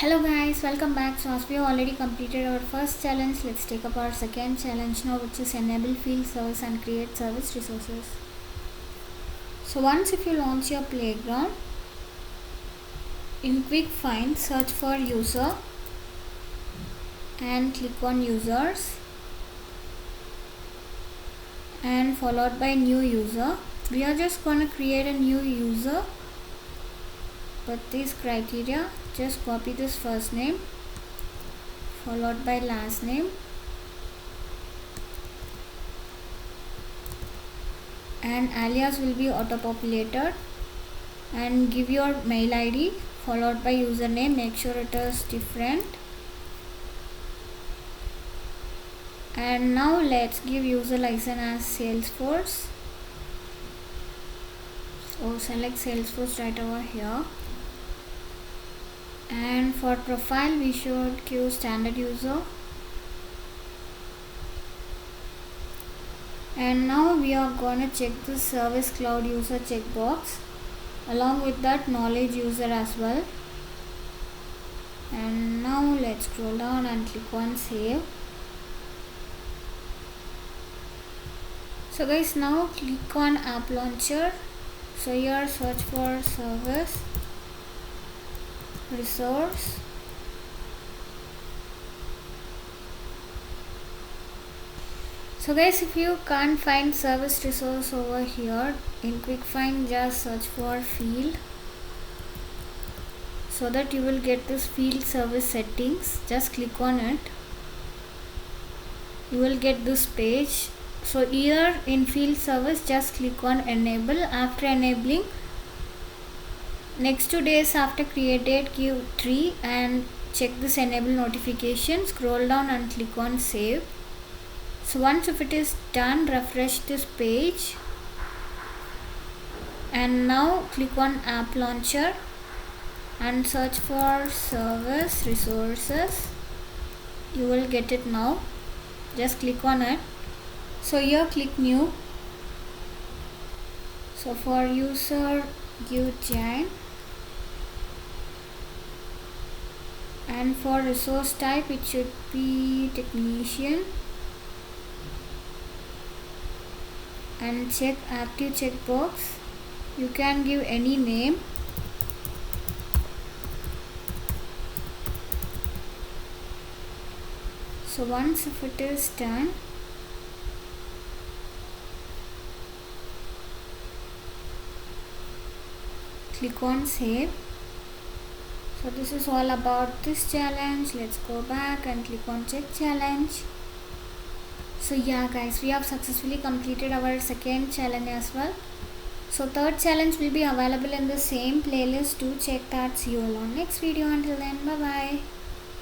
Hello guys, welcome back. So as we have already completed our first challenge, let's take up our second challenge now, which is enable field service and create service resources. So once if you launch your playground, in quick find search for user and click on users and followed by new user. We are just going to create a new user. But this criteria, just copy this first name followed by last name and alias will be auto populated, and give your mail ID followed by username. Make sure it is different. And now let's give user license as Salesforce. So select Salesforce right over here. And for profile we should give standard user. And now we are going to check the service cloud user checkbox, along with that knowledge user as well. And now let's scroll down and click on save. So guys, now click on app launcher. So here search for service resource. So guys, if you can't find service resource over here, in quick find just search for field, so that you will get this field service settings. Just click on it, you will get this page. So here in field service just click on enable. After enabling, next 2 days after create date give 3 and check this enable notification. Scroll down and click on save. So once if it is done, refresh this page and now click on app launcher and search for service resources. You will get it now. Just click on it. So here click new. So for user give Jan, and for resource type it should be technician, and check active checkbox. You can give any name. So once if it is done, click on save. So this is all about this challenge. Let's go back and click on check challenge. So yeah guys, we have successfully completed our second challenge as well. So third challenge will be available in the same playlist. Do check that. See you all on next video. Until then, bye bye.